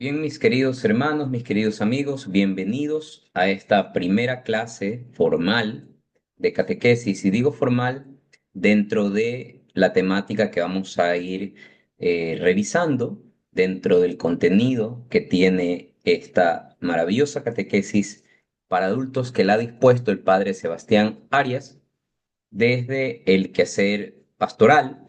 Bien, mis queridos hermanos, mis queridos amigos, bienvenidos a esta primera clase formal de catequesis. Y digo formal dentro de la temática que vamos a ir revisando dentro del contenido que tiene esta maravillosa catequesis para adultos que la ha dispuesto el padre Sebastián Arias desde el quehacer pastoral,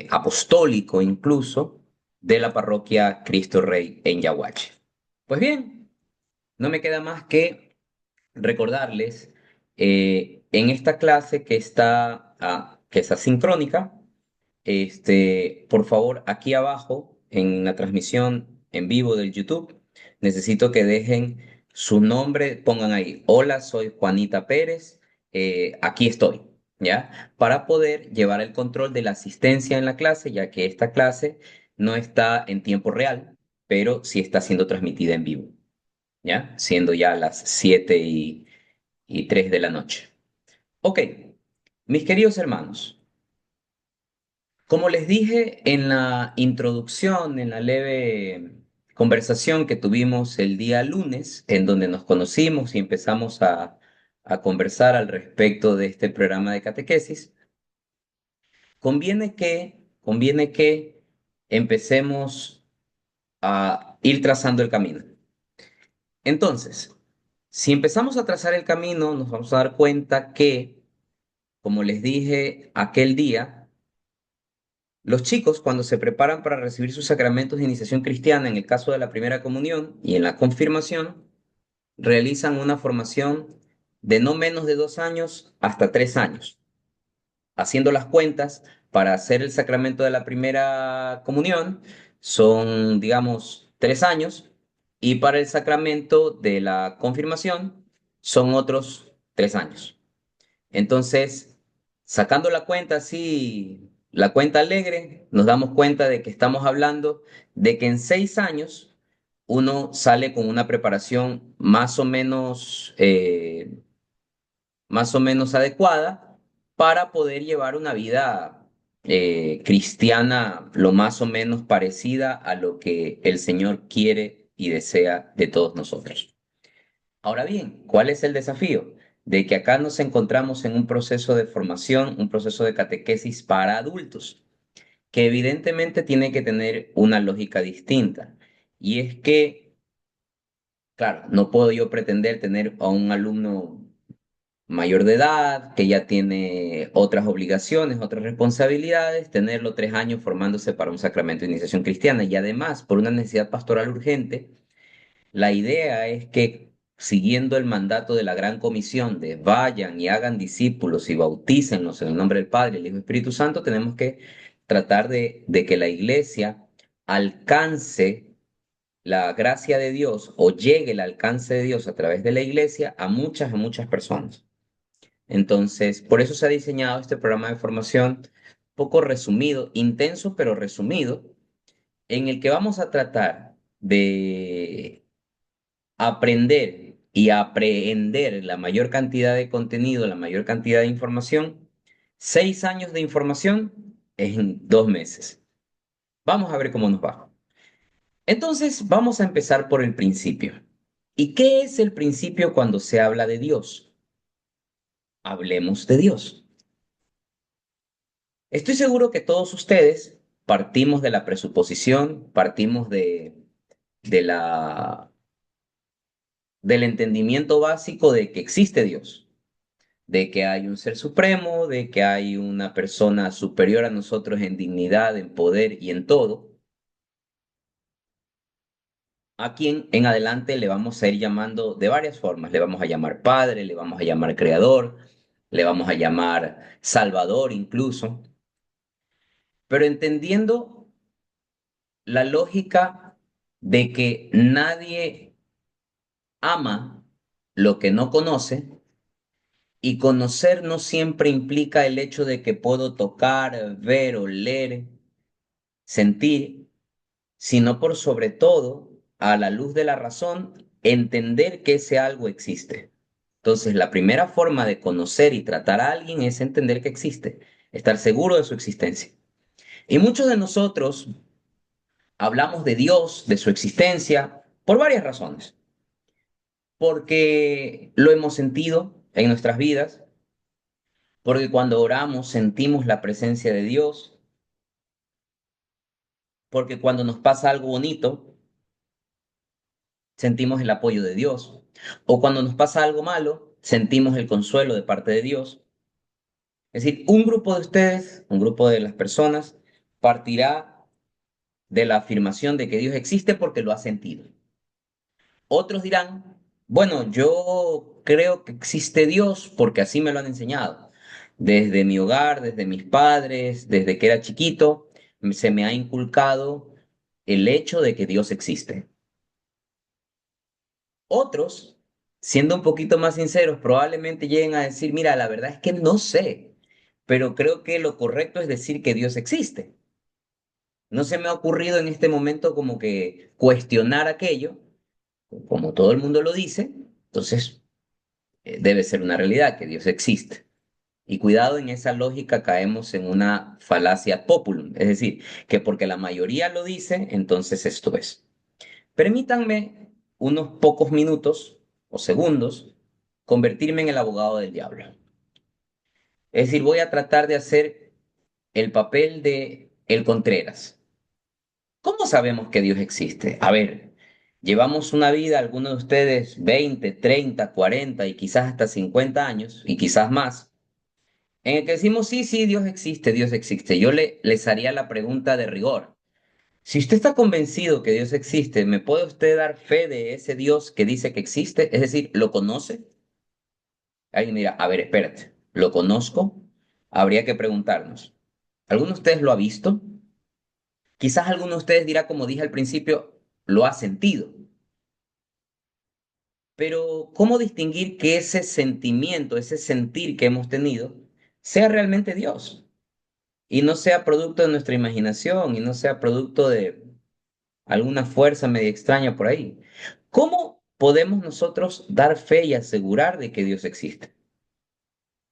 apostólico incluso, de la parroquia Cristo Rey en Yaguache. Pues bien, no me queda más que recordarles en esta clase que es asincrónica, por favor, aquí abajo en la transmisión en vivo del YouTube, necesito que dejen su nombre, pongan ahí, hola, soy Juanita Pérez, aquí estoy, ¿ya? Para poder llevar el control de la asistencia en la clase, ya que esta clase no está en tiempo real, pero sí está siendo transmitida en vivo, ¿ya? Siendo ya las 7:03 de la noche. Ok, mis queridos hermanos. Como les dije en la introducción, en la leve conversación que tuvimos el día lunes, en donde nos conocimos y empezamos a conversar al respecto de este programa de catequesis, conviene que empecemos a ir trazando el camino. Entonces, si empezamos a trazar el camino, nos vamos a dar cuenta que, como les dije aquel día, los chicos, cuando se preparan para recibir sus sacramentos de iniciación cristiana, en el caso de la primera comunión y en la confirmación, realizan una formación de no menos de 2 años hasta 3 años. Haciendo las cuentas, para hacer el sacramento de la primera comunión son, digamos, 3 años, y para el sacramento de la confirmación son otros 3 años. Entonces, sacando la cuenta así, la cuenta alegre, nos damos cuenta de que estamos hablando de que en 6 años uno sale con una preparación más o menos adecuada para poder llevar una vida cristiana lo más o menos parecida a lo que el Señor quiere y desea de todos nosotros. Ahora bien, ¿cuál es el desafío? De que acá nos encontramos en un proceso de formación, un proceso de catequesis para adultos, que evidentemente tiene que tener una lógica distinta. Y es que, claro, no puedo yo pretender tener a un alumno mayor de edad, que ya tiene otras obligaciones, otras responsabilidades, tenerlo 3 años formándose para un sacramento de iniciación cristiana y además por una necesidad pastoral urgente. La idea es que, siguiendo el mandato de la Gran Comisión de vayan y hagan discípulos y bautícenlos en el nombre del Padre, el Hijo y Espíritu Santo, tenemos que tratar de que la iglesia alcance la gracia de Dios o llegue el alcance de Dios a través de la iglesia a muchas personas. Entonces, por eso se ha diseñado este programa de formación poco resumido, intenso pero resumido, en el que vamos a tratar de aprender y aprehender la mayor cantidad de contenido, la mayor cantidad de información. 6 años de información en 2 meses. Vamos a ver cómo nos va. Entonces, vamos a empezar por el principio. ¿Y qué es el principio cuando se habla de Dios? Hablemos de Dios. Estoy seguro que todos ustedes partimos de la presuposición, partimos de del entendimiento básico de que existe Dios, de que hay un ser supremo, de que hay una persona superior a nosotros en dignidad, en poder y en todo, a quien en adelante le vamos a ir llamando de varias formas. Le vamos a llamar Padre, le vamos a llamar Creador, le vamos a llamar Salvador incluso, pero entendiendo la lógica de que nadie ama lo que no conoce. Y conocer no siempre implica el hecho de que puedo tocar, ver, oler, sentir, sino por sobre todo, a la luz de la razón, entender que ese algo existe. Entonces, la primera forma de conocer y tratar a alguien es entender que existe, estar seguro de su existencia. Y muchos de nosotros Hablamos de Dios, de su existencia, por varias razones. Porque lo hemos sentido en nuestras vidas, porque cuando oramos sentimos la presencia de Dios, porque cuando nos pasa algo bonito sentimos el apoyo de Dios, o cuando nos pasa algo malo sentimos el consuelo de parte de Dios. Es decir, un grupo de ustedes, un grupo de las personas, partirá de la afirmación de que Dios existe porque lo ha sentido. Otros dirán, bueno, yo creo que existe Dios porque así me lo han enseñado. Desde mi hogar, desde mis padres, desde que era chiquito, se me ha inculcado el hecho de que Dios existe. Otros, siendo un poquito más sinceros, probablemente lleguen a decir, mira, la verdad es que no sé, pero creo que lo correcto es decir que Dios existe. No se me ha ocurrido en este momento como que cuestionar aquello, como todo el mundo lo dice, entonces debe ser una realidad que Dios existe. Y cuidado, en esa lógica caemos en una falacia populum, es decir, que porque la mayoría lo dice, entonces esto es. Permítanme unos pocos minutos o segundos convertirme en el abogado del diablo. Es decir, voy a tratar de hacer el papel de el Contreras. ¿Cómo sabemos que Dios existe? A ver, llevamos una vida, algunos de ustedes 20, 30, 40 y quizás hasta 50 años y quizás más, en el que decimos, sí, sí, Dios existe, Dios existe. Les haría la pregunta de rigor. Si usted está convencido que Dios existe, ¿me puede usted dar fe de ese Dios que dice que existe? Es decir, ¿lo conoce? Alguien dirá, a ver, espérate, ¿lo conozco? Habría que preguntarnos, ¿alguno de ustedes lo ha visto? Quizás alguno de ustedes dirá, como dije al principio, lo ha sentido. Pero, ¿cómo distinguir que ese sentimiento, ese sentir que hemos tenido, sea realmente Dios? Y no sea producto de nuestra imaginación y no sea producto de alguna fuerza media extraña por ahí. ¿Cómo podemos nosotros dar fe y asegurar de que Dios existe?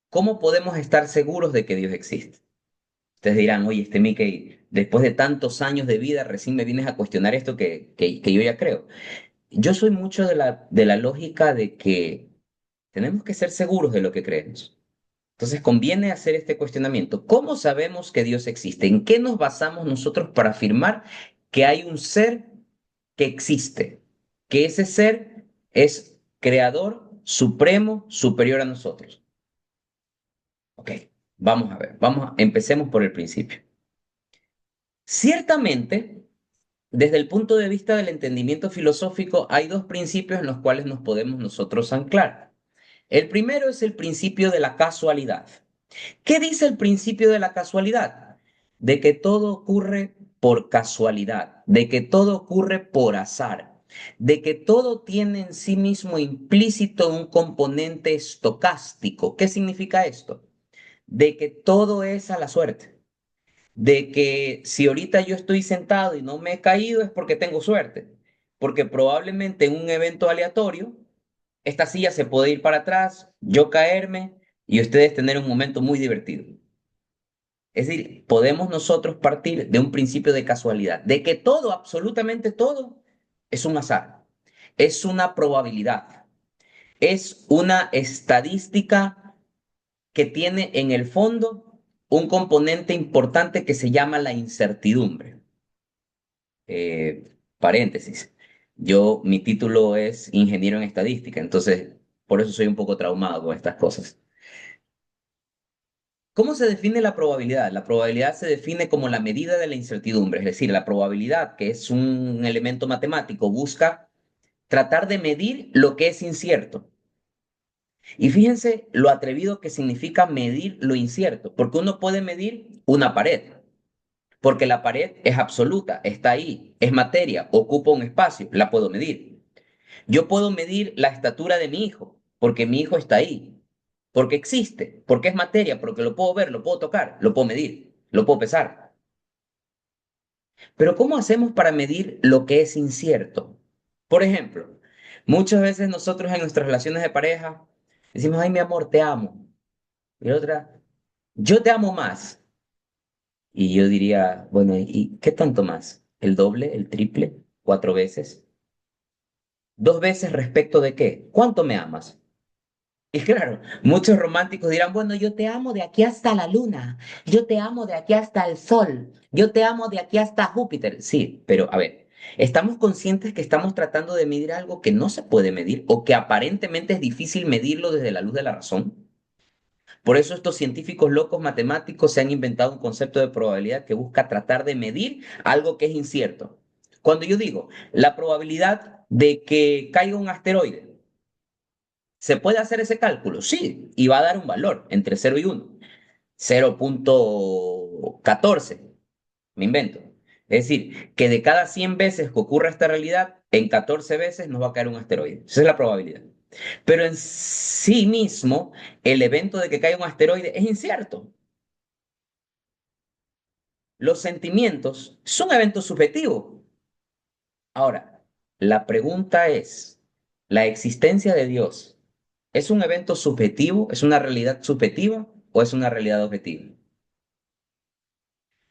¿Cómo podemos estar seguros de que Dios existe? Ustedes dirán, oye, Mickey, después de tantos años de vida, recién me vienes a cuestionar esto que yo ya creo. Yo soy mucho de la lógica de que tenemos que ser seguros de lo que creemos. Entonces conviene hacer este cuestionamiento. ¿Cómo sabemos que Dios existe? ¿En qué nos basamos nosotros para afirmar que hay un ser que existe? Que ese ser es creador, supremo, superior a nosotros. Ok, vamos a ver, empecemos por el principio. Ciertamente, desde el punto de vista del entendimiento filosófico, hay dos principios en los cuales nos podemos nosotros anclar. El primero es el principio de la casualidad. ¿Qué dice el principio de la casualidad? De que todo ocurre por casualidad, de que todo ocurre por azar, de que todo tiene en sí mismo implícito un componente estocástico. ¿Qué significa esto? De que todo es a la suerte, de que si ahorita yo estoy sentado y no me he caído es porque tengo suerte, porque probablemente en un evento aleatorio, esta silla se puede ir para atrás, yo caerme y ustedes tener un momento muy divertido. Es decir, podemos nosotros partir de un principio de casualidad, de que todo, absolutamente todo, es un azar, es una probabilidad, es una estadística que tiene en el fondo un componente importante que se llama la incertidumbre. Paréntesis, mi título es ingeniero en estadística, entonces por eso soy un poco traumado con estas cosas. ¿Cómo se define la probabilidad? La probabilidad se define como la medida de la incertidumbre, es decir, la probabilidad, que es un elemento matemático, busca tratar de medir lo que es incierto. Y fíjense lo atrevido que significa medir lo incierto, porque uno puede medir una pared, porque la pared es absoluta, está ahí, es materia, ocupa un espacio, la puedo medir. Yo puedo medir la estatura de mi hijo, porque mi hijo está ahí, porque existe, porque es materia, porque lo puedo ver, lo puedo tocar, lo puedo medir, lo puedo pesar. Pero ¿cómo hacemos para medir lo que es incierto? Por ejemplo, muchas veces nosotros en nuestras relaciones de pareja decimos, ay, mi amor, te amo. Y la otra, yo te amo más. Y yo diría, bueno, ¿y qué tanto más? el doble, el triple, 4 veces. 2 veces respecto de qué? ¿Cuánto me amas? Y claro, muchos románticos dirán, bueno, yo te amo de aquí hasta la luna, yo te amo de aquí hasta el sol, yo te amo de aquí hasta Júpiter. Sí, pero a ver, ¿estamos conscientes que estamos tratando de medir algo que no se puede medir o que aparentemente es difícil medirlo desde la luz de la razón? Por eso estos científicos locos matemáticos se han inventado un concepto de probabilidad que busca tratar de medir algo que es incierto. Cuando yo digo la probabilidad de que caiga un asteroide, ¿se puede hacer ese cálculo? Sí, y va a dar un valor entre 0 y 1. 0,14, me invento. Es decir, que de cada 100 veces que ocurra esta realidad, en 14 veces nos va a caer un asteroide. Esa es la probabilidad. Pero en sí mismo, el evento de que caiga un asteroide es incierto. Los sentimientos son eventos subjetivos. Ahora, la pregunta es, ¿la existencia de Dios es un evento subjetivo, es una realidad subjetiva o es una realidad objetiva?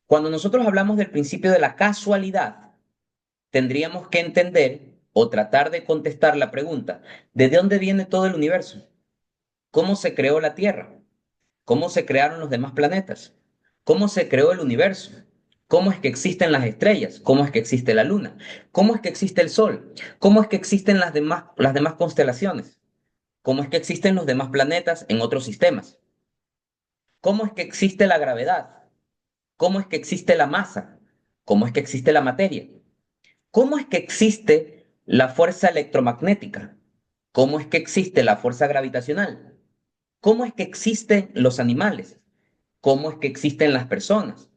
Cuando nosotros hablamos del principio de la casualidad, tendríamos que entender o tratar de contestar la pregunta, ¿de dónde viene todo el universo? ¿Cómo se creó la Tierra? ¿Cómo se crearon los demás planetas? ¿Cómo se creó el universo? ¿Cómo es que existen las estrellas? ¿Cómo es que existe la luna? ¿Cómo es que existe el sol? ¿Cómo es que existen las demás constelaciones? ¿Cómo es que existen los demás planetas en otros sistemas? ¿Cómo es que existe la gravedad? ¿Cómo es que existe la masa? ¿Cómo es que existe la materia? ¿Cómo es que existe la fuerza electromagnética? ¿Cómo es que existe la fuerza gravitacional? ¿Cómo es que existen los animales? ¿Cómo es que existen las personas?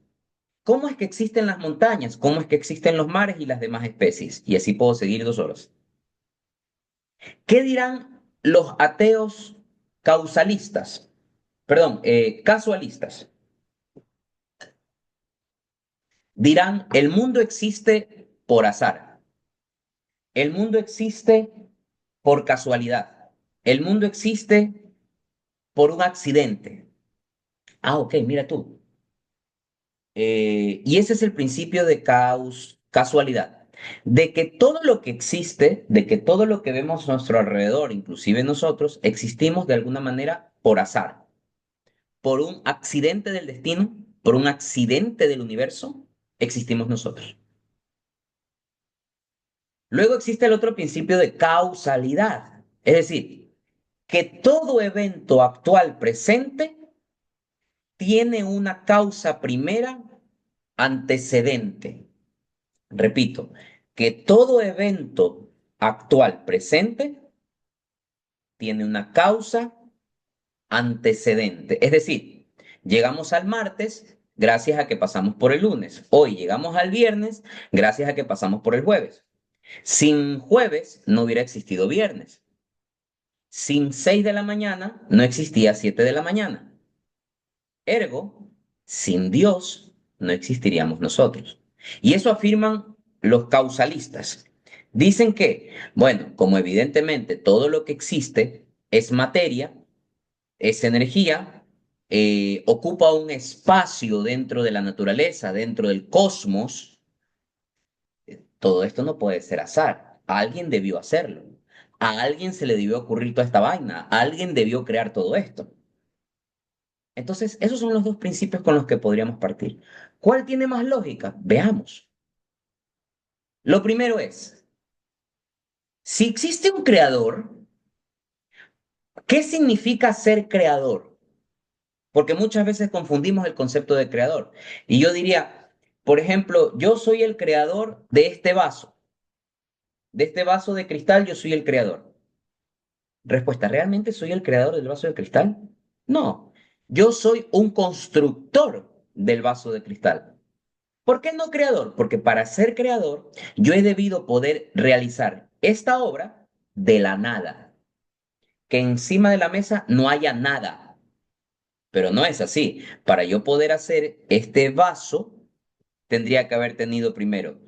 ¿Cómo es que existen las montañas? ¿Cómo es que existen los mares y las demás especies? Y así puedo seguir 2 horas. ¿Qué dirán los ateos causalistas? Perdón, casualistas. Dirán, el mundo existe por azar. El mundo existe por casualidad. El mundo existe por un accidente. Ah, ok, mira tú. Y ese es el principio de casualidad. De que todo lo que existe, de que todo lo que vemos a nuestro alrededor, inclusive nosotros, existimos de alguna manera por azar, por un accidente del destino, por un accidente del universo, existimos nosotros. Luego existe el otro principio de causalidad, es decir, que todo evento actual presente tiene una causa primera antecedente. Repito, que todo evento actual presente tiene una causa antecedente. Es decir, llegamos al martes gracias a que pasamos por el lunes. Hoy llegamos al viernes gracias a que pasamos por el jueves. Sin jueves no hubiera existido viernes. Sin 6 de la mañana no existía 7 de la mañana. Ergo, sin Dios no existiríamos nosotros. Y eso afirman los causalistas. Dicen que, bueno, como evidentemente todo lo que existe es materia, es energía, ocupa un espacio dentro de la naturaleza, dentro del cosmos, todo esto no puede ser azar. Alguien debió hacerlo. A alguien se le debió ocurrir toda esta vaina. Alguien debió crear todo esto. Entonces, esos son los dos principios con los que podríamos partir. ¿Cuál tiene más lógica? Veamos. Lo primero es, si existe un creador, ¿qué significa ser creador? Porque muchas veces confundimos el concepto de creador. Y yo diría, por ejemplo, yo soy el creador de este vaso. De este vaso de cristal, yo soy el creador. Respuesta, ¿realmente soy el creador del vaso de cristal? No, yo soy un constructor del vaso de cristal. ¿Por qué no creador? Porque para ser creador yo he debido poder realizar esta obra de la nada, que encima de la mesa no haya nada, pero no es así. Para yo poder hacer este vaso, tendría que haber tenido primero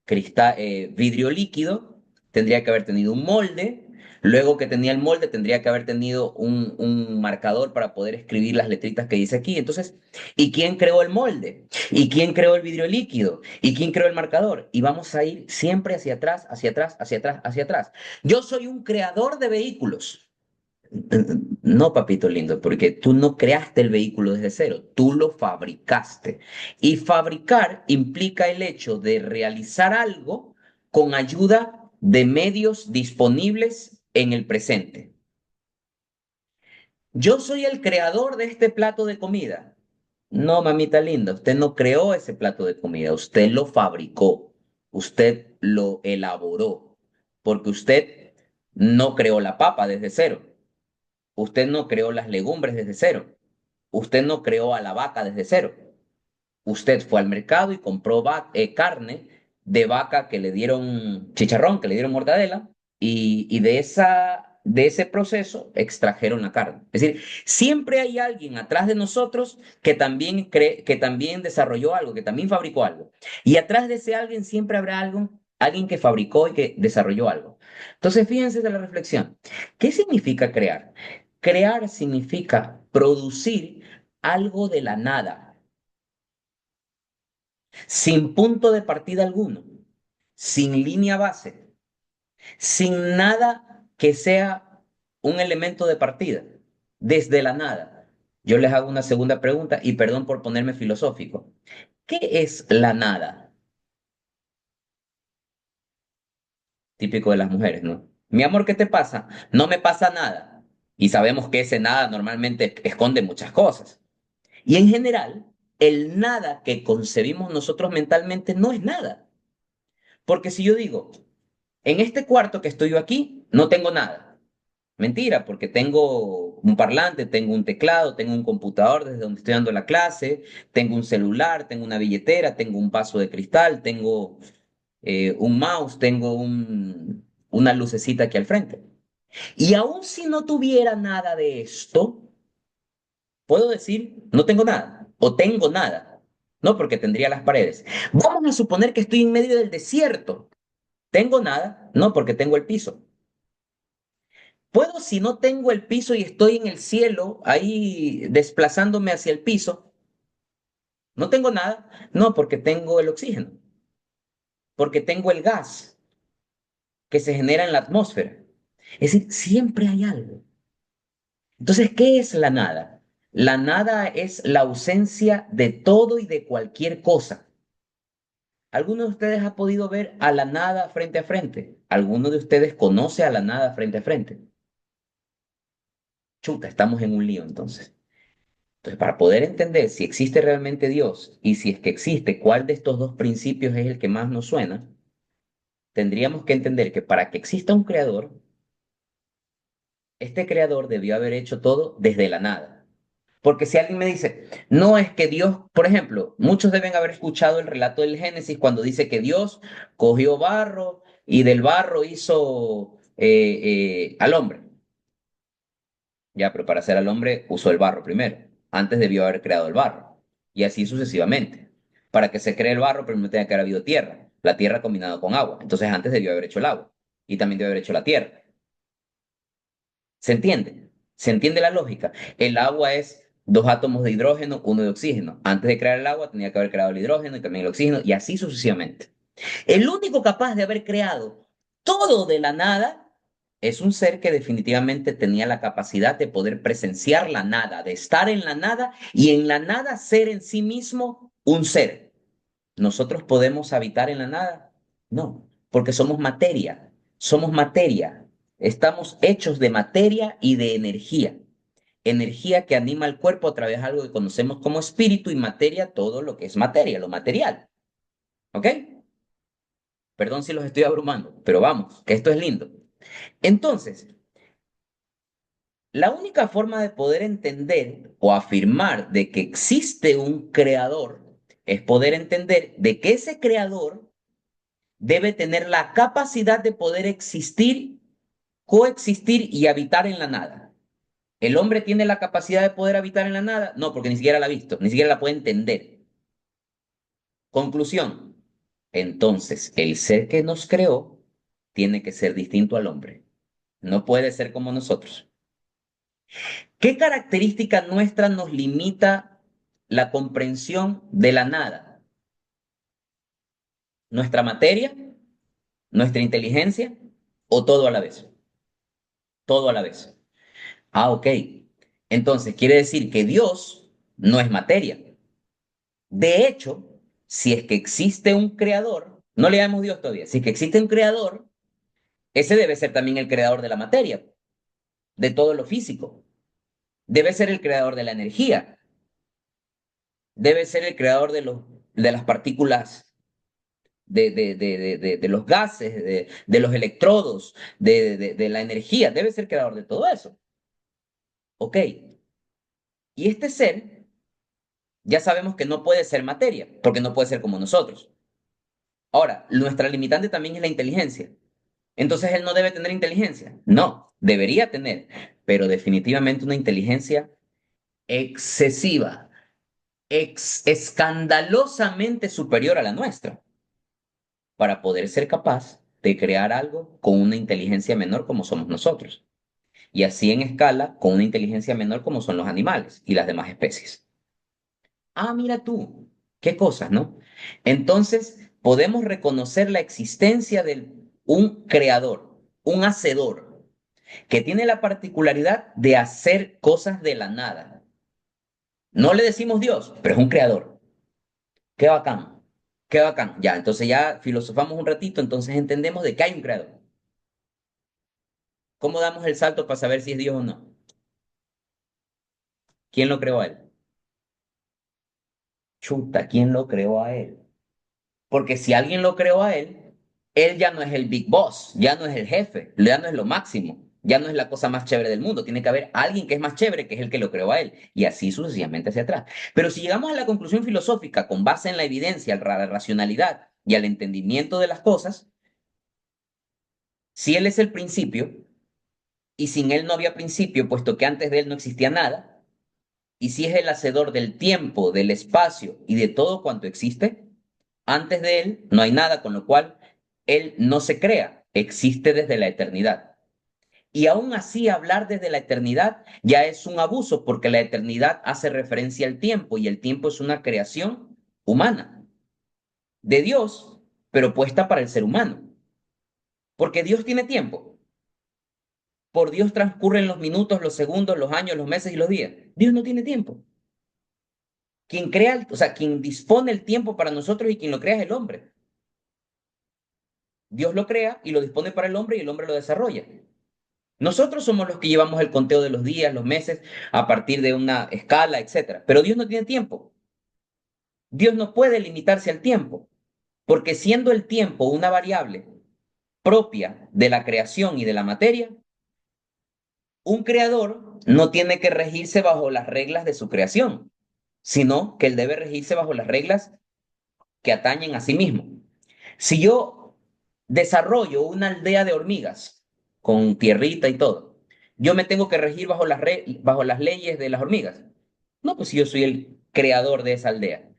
vidrio líquido, tendría que haber tenido un molde, Luego que tenía el molde, tendría que haber tenido un marcador para poder escribir las letritas que dice aquí. Entonces, ¿y quién creó el molde? ¿Y quién creó el vidrio líquido? ¿Y quién creó el marcador? Y vamos a ir siempre hacia atrás, hacia atrás, hacia atrás, hacia atrás. Yo soy un creador de vehículos. No, papito lindo, porque tú no creaste el vehículo desde cero, tú lo fabricaste. Y fabricar implica el hecho de realizar algo con ayuda de medios disponibles en el presente. Yo soy el creador de este plato de comida. No, mamita linda, usted no creó ese plato de comida, usted lo fabricó, usted lo elaboró, porque usted no creó la papa desde cero. Usted no creó las legumbres desde cero. Usted no creó a la vaca desde cero. Usted fue al mercado y compró carne de vaca que le dieron chicharrón, que le dieron mortadela, y de ese proceso extrajeron la carne. Es decir, siempre hay alguien atrás de nosotros que también que también desarrolló algo, que también fabricó algo. Y atrás de ese alguien siempre habrá alguien que fabricó y que desarrolló algo. Entonces, fíjense de la reflexión. ¿Qué significa crear? Crear significa producir algo de la nada sin punto de partida alguno, sin línea base, sin nada que sea un elemento de partida, desde la nada. Yo les hago una segunda pregunta y perdón por ponerme filosófico. ¿Qué es la nada? Típico de las mujeres, ¿no? Mi amor, ¿qué te pasa? No me pasa nada. Y sabemos que ese nada normalmente esconde muchas cosas. Y en general, el nada que concebimos nosotros mentalmente no es nada. Porque si yo digo, en este cuarto que estoy yo aquí, no tengo nada. Mentira, porque tengo un parlante, tengo un teclado, tengo un computador desde donde estoy dando la clase, tengo un celular, tengo una billetera, tengo un vaso de cristal, tengo un mouse, tengo una lucecita aquí al frente. Y aun si no tuviera nada de esto, puedo decir, no tengo nada o tengo nada. No, porque tendría las paredes. Vamos a suponer que estoy en medio del desierto. ¿Tengo nada? No, porque tengo el piso. ¿Puedo, si no tengo el piso y estoy en el cielo, ahí desplazándome hacia el piso? ¿No tengo nada? No, porque tengo el oxígeno, porque tengo el gas que se genera en la atmósfera. Es decir, siempre hay algo. Entonces, ¿qué es la nada? La nada es la ausencia de todo y de cualquier cosa. ¿Alguno de ustedes ha podido ver a la nada frente a frente? ¿Alguno de ustedes conoce a la nada frente a frente? Chuta, estamos en un lío entonces. Entonces, para poder entender si existe realmente Dios y si es que existe, cuál de estos dos principios es el que más nos suena, tendríamos que entender que para que exista un creador, este creador debió haber hecho todo desde la nada. Porque si alguien me dice, no es que Dios, por ejemplo, muchos deben haber escuchado el relato del Génesis cuando dice que Dios cogió barro y del barro hizo al hombre. Ya, pero para hacer al hombre usó el barro primero. Antes debió haber creado el barro. Y así sucesivamente. Para que se cree el barro, primero tenía que haber habido tierra. La tierra combinada con agua. Entonces antes debió haber hecho el agua. Y también debió haber hecho la tierra. ¿Se entiende? ¿Se entiende la lógica? El agua es dos átomos de hidrógeno, uno de oxígeno. Antes de crear el agua tenía que haber creado el hidrógeno y también el oxígeno. Y así sucesivamente. El único capaz de haber creado todo de la nada es un ser que definitivamente tenía la capacidad de poder presenciar la nada, de estar en la nada y en la nada ser en sí mismo un ser. ¿Nosotros podemos habitar en la nada? No, porque somos materia, somos materia. Estamos hechos de materia y de energía. Energía que anima el cuerpo a través de algo que conocemos como espíritu y materia, todo lo que es materia, lo material. ¿Ok? Perdón si los estoy abrumando, pero vamos, que esto es lindo. Entonces, la única forma de poder entender o afirmar de que existe un creador es poder entender de que ese creador debe tener la capacidad de poder existir, coexistir y habitar en la nada. ¿El hombre tiene la capacidad de poder habitar en la nada? No, porque ni siquiera la ha visto, ni siquiera la puede entender. Conclusión. Entonces, el ser que nos creó tiene que ser distinto al hombre. No puede ser como nosotros. ¿Qué característica nuestra nos limita la comprensión de la nada? ¿Nuestra materia, nuestra inteligencia o todo a la vez? Todo a la vez. Ah, ok. Entonces quiere decir que Dios no es materia. De hecho, si es que existe un creador, no le llamamos Dios todavía, si es que existe un creador, ese debe ser también el creador de la materia, de todo lo físico. Debe ser el creador de la energía, debe ser el creador de las partículas, de los gases, de los electrodos, de la energía, debe ser creador de todo eso. Ok. Y este ser, ya sabemos que no puede ser materia, porque no puede ser como nosotros. Ahora, nuestra limitante también es la inteligencia. Entonces él no debe tener inteligencia. No, debería tener, pero definitivamente una inteligencia excesiva, escandalosamente superior a la nuestra, para poder ser capaz de crear algo con una inteligencia menor como somos nosotros. Y así en escala con una inteligencia menor como son los animales y las demás especies. Ah, mira tú, qué cosas, ¿no? Entonces podemos reconocer la existencia de un creador, un hacedor que tiene la particularidad de hacer cosas de la nada. No le decimos Dios, pero es un creador. Qué bacán, qué bacán. Ya, entonces ya filosofamos un ratito, entonces entendemos de que hay un creador. ¿Cómo damos el salto para saber si es Dios o no? ¿Quién lo creó a él? Chuta, ¿quién lo creó a él? Porque si alguien lo creó a él ya no es el Big Boss, ya no es el jefe, ya no es lo máximo, ya no es la cosa más chévere del mundo. Tiene que haber alguien que es más chévere, que es el que lo creó a él, y así sucesivamente hacia atrás. Pero si llegamos a la conclusión filosófica con base en la evidencia, la racionalidad y al entendimiento de las cosas, si él es el principio, y sin él no había principio, puesto que antes de él no existía nada, y si es el hacedor del tiempo, del espacio y de todo cuanto existe, antes de él no hay nada, con lo cual él no se crea, existe desde la eternidad. Y aún así hablar desde la eternidad ya es un abuso porque la eternidad hace referencia al tiempo y el tiempo es una creación humana de Dios, pero puesta para el ser humano. Porque Dios tiene tiempo. Por Dios transcurren los minutos, los segundos, los años, los meses y los días. Dios no tiene tiempo. Quien crea, o sea, quien dispone el tiempo para nosotros y quien lo crea es el hombre. Dios lo crea y lo dispone para el hombre y el hombre lo desarrolla. Nosotros somos los que llevamos el conteo de los días, los meses, a partir de una escala, etcétera. Pero Dios no tiene tiempo. Dios no puede limitarse al tiempo, porque siendo el tiempo una variable propia de la creación y de la materia, un creador no tiene que regirse bajo las reglas de su creación, sino que él debe regirse bajo las reglas que atañen a sí mismo. Si yo desarrollo una aldea de hormigas con tierrita y todo, yo me tengo que regir bajo las leyes de las hormigas. No, pues si yo soy el creador de esa aldea.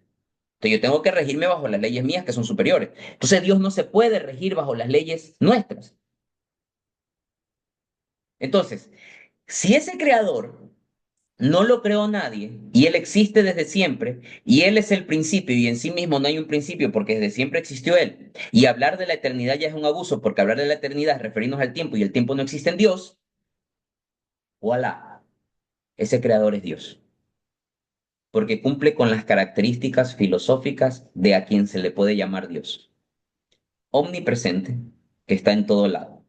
Entonces yo tengo que regirme bajo las leyes mías que son superiores. Entonces Dios no se puede regir bajo las leyes nuestras. Entonces, si ese creador no lo creó nadie y él existe desde siempre y él es el principio y en sí mismo no hay un principio porque desde siempre existió él y hablar de la eternidad ya es un abuso porque hablar de la eternidad es referirnos al tiempo y el tiempo no existe en Dios, voilà, ese creador es Dios porque cumple con las características filosóficas de a quien se le puede llamar Dios. Omnipresente, que está en todo lado.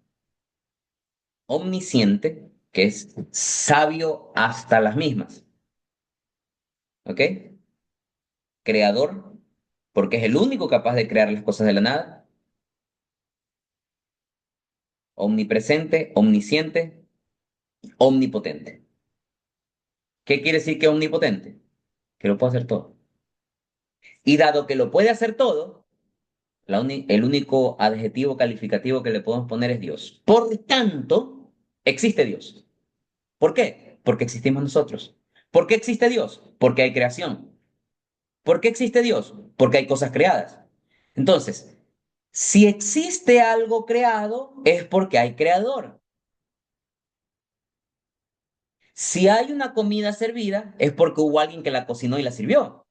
Omnisciente, que es sabio hasta las mismas. ¿Ok? Creador, porque es el único capaz de crear las cosas de la nada. Omnipresente, omnisciente, omnipotente. ¿Qué quiere decir que es omnipotente? Que lo puede hacer todo. Y dado que lo puede hacer todo, el único adjetivo calificativo que le podemos poner es Dios. Por tanto, existe Dios. ¿Por qué? Porque existimos nosotros. ¿Por qué existe Dios? Porque hay creación. ¿Por qué existe Dios? Porque hay cosas creadas. Entonces, si existe algo creado, es porque hay creador. Si hay una comida servida, es porque hubo alguien que la cocinó y la sirvió.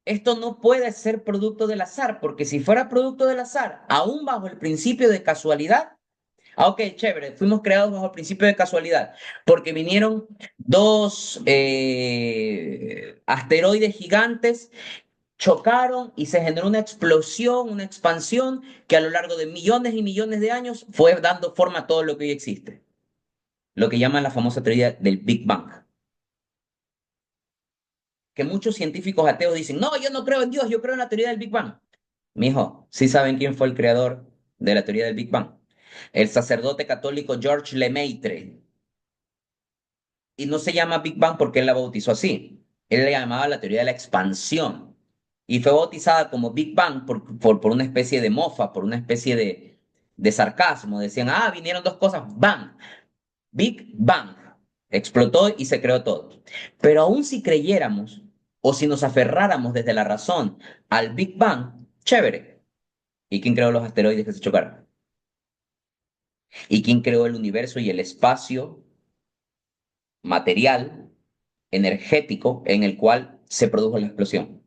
Esto no puede ser producto del azar, porque si fuera producto del azar, aún bajo el principio de casualidad, ok, chévere, fuimos creados bajo el principio de casualidad, porque vinieron dos asteroides gigantes, chocaron y se generó una explosión, una expansión que a lo largo de millones y millones de años fue dando forma a todo lo que hoy existe, lo que llaman la famosa teoría del Big Bang, que muchos científicos ateos dicen, no, yo no creo en Dios, yo creo en la teoría del Big Bang. Mijo, ¿sí saben quién fue el creador de la teoría del Big Bang? El sacerdote católico George Lemaitre. Y no se llama Big Bang porque él la bautizó así. Él le llamaba la teoría de la expansión. Y fue bautizada como Big Bang por una especie de mofa, por una especie de sarcasmo. Decían, ah, vinieron dos cosas, bang, Big Bang. Explotó y se creó todo. Pero aún si creyéramos o si nos aferráramos desde la razón al Big Bang, chévere. ¿Y quién creó los asteroides que se chocaron? ¿Y quién creó el universo y el espacio material, energético, en el cual se produjo la explosión?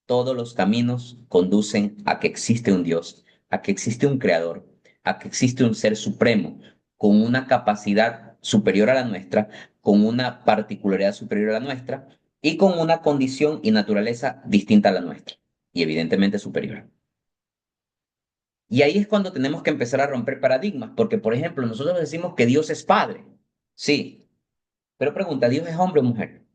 Todos los caminos conducen a que existe un Dios, a que existe un creador, a que existe un ser supremo con una capacidad superior a la nuestra, con una particularidad superior a la nuestra y con una condición y naturaleza distinta a la nuestra y evidentemente superior. Y ahí es cuando tenemos que empezar a romper paradigmas, porque por ejemplo, nosotros decimos que Dios es Padre, sí, pero pregunta, ¿Dios es hombre o mujer?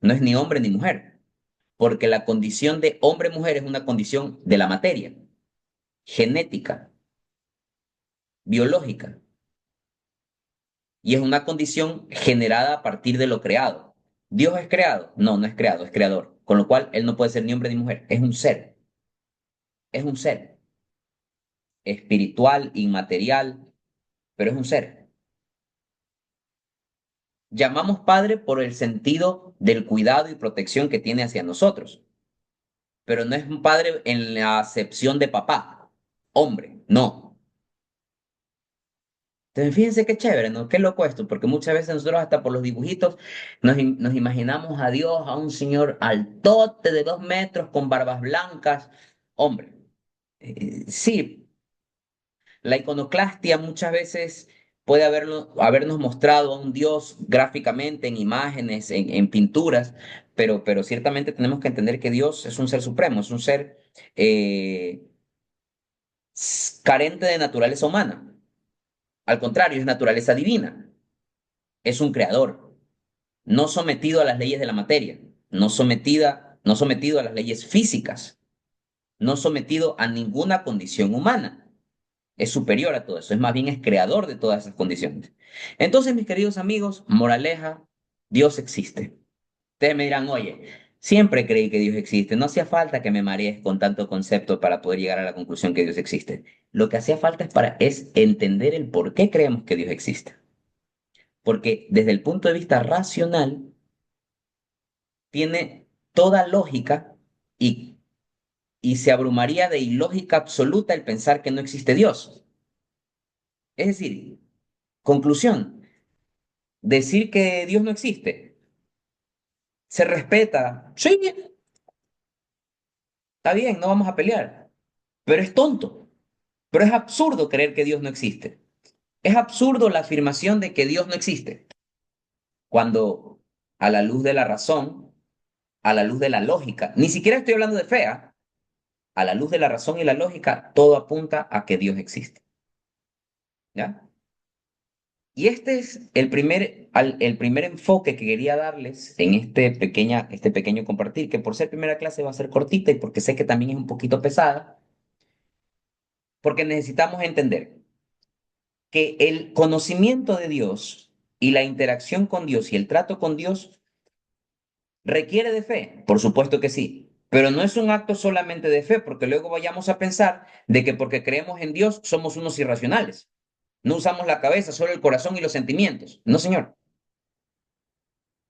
No es ni hombre ni mujer, porque la condición de hombre-mujer es una condición de la materia, genética, biológica, y es una condición generada a partir de lo creado. ¿Dios es creado? No, no es creado, es creador, con lo cual él no puede ser ni hombre ni mujer, es un ser espiritual, inmaterial, pero es un ser. Llamamos padre por el sentido del cuidado y protección que tiene hacia nosotros, pero no es un padre en la acepción de papá, hombre, no. Entonces, fíjense qué chévere, ¿no? Qué loco esto, porque muchas veces nosotros hasta por los dibujitos nos imaginamos a Dios, a un señor altote de 2 metros con barbas blancas. Hombre, sí, la iconoclastia muchas veces puede habernos mostrado a un Dios gráficamente en imágenes, en pinturas, pero ciertamente tenemos que entender que Dios es un ser supremo, es un ser eh, carente de naturaleza humana. Al contrario, es naturaleza divina. Es un creador, no sometido a las leyes de la materia, no sometido a las leyes físicas, no sometido a ninguna condición humana. Es superior a todo eso, es más bien es creador de todas esas condiciones. Entonces, mis queridos amigos, moraleja, Dios existe. Ustedes me dirán, oye, siempre creí que Dios existe, no hacía falta que me marees con tanto concepto para poder llegar a la conclusión que Dios existe. Lo que hacía falta es entender el por qué creemos que Dios existe. Porque desde el punto de vista racional, tiene toda lógica y, y se abrumaría de ilógica absoluta el pensar que no existe Dios. Es decir, conclusión, decir que Dios no existe, se respeta, sí, está bien, no vamos a pelear, pero es tonto, pero es absurdo creer que Dios no existe. Es absurdo la afirmación de que Dios no existe, cuando a la luz de la razón, a la luz de la lógica, ni siquiera estoy hablando de fe, ¿ah? A la luz de la razón y la lógica, todo apunta a que Dios existe. ¿Ya? Y este es el primer enfoque que quería darles en este pequeño compartir, que por ser primera clase va a ser cortita y porque sé que también es un poquito pesada, porque necesitamos entender que el conocimiento de Dios y la interacción con Dios y el trato con Dios requiere de fe, por supuesto que sí, pero no es un acto solamente de fe, porque luego vayamos a pensar de que porque creemos en Dios somos unos irracionales. No usamos la cabeza, solo el corazón y los sentimientos. No, señor.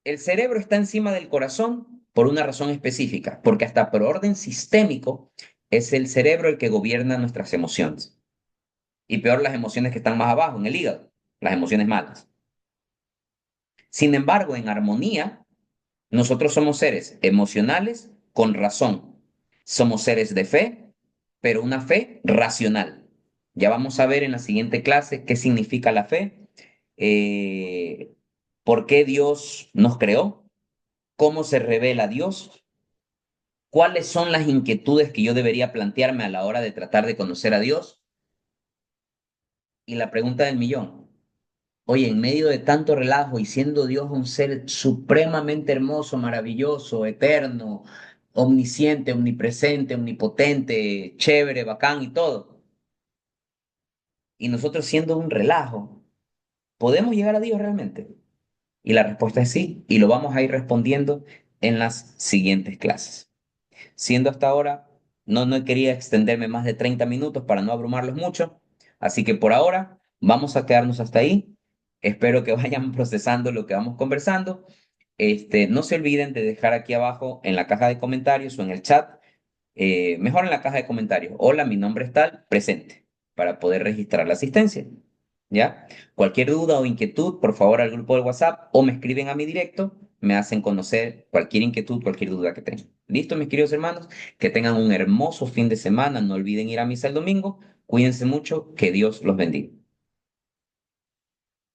El cerebro está encima del corazón por una razón específica, porque hasta por orden sistémico, es el cerebro el que gobierna nuestras emociones. Y peor las emociones que están más abajo, en el hígado, las emociones malas. Sin embargo, en armonía, nosotros somos seres emocionales con razón. Somos seres de fe, pero una fe racional. Ya vamos a ver en la siguiente clase qué significa la fe, eh, por qué Dios nos creó, cómo se revela Dios, cuáles son las inquietudes que yo debería plantearme a la hora de tratar de conocer a Dios. Y la pregunta del millón. Oye, en medio de tanto relajo y siendo Dios un ser supremamente hermoso, maravilloso, eterno, omnisciente, omnipresente, omnipotente, chévere, bacán y todo, y nosotros siendo un relajo, ¿podemos llegar a Dios realmente? Y la respuesta es sí, y lo vamos a ir respondiendo en las siguientes clases. Siendo hasta ahora, no quería extenderme más de 30 minutos para no abrumarlos mucho, así que por ahora vamos a quedarnos hasta ahí. Espero que vayan procesando lo que vamos conversando. No se olviden de dejar aquí abajo en la caja de comentarios o en el chat, mejor en la caja de comentarios, hola, mi nombre es tal, presente, para poder registrar la asistencia. ¿Ya? Cualquier duda o inquietud, por favor, al grupo de WhatsApp o me escriben a mi directo, me hacen conocer cualquier inquietud, cualquier duda que tengan. ¿Listo, mis queridos hermanos? Que tengan un hermoso fin de semana, no olviden ir a misa el domingo, cuídense mucho, que Dios los bendiga.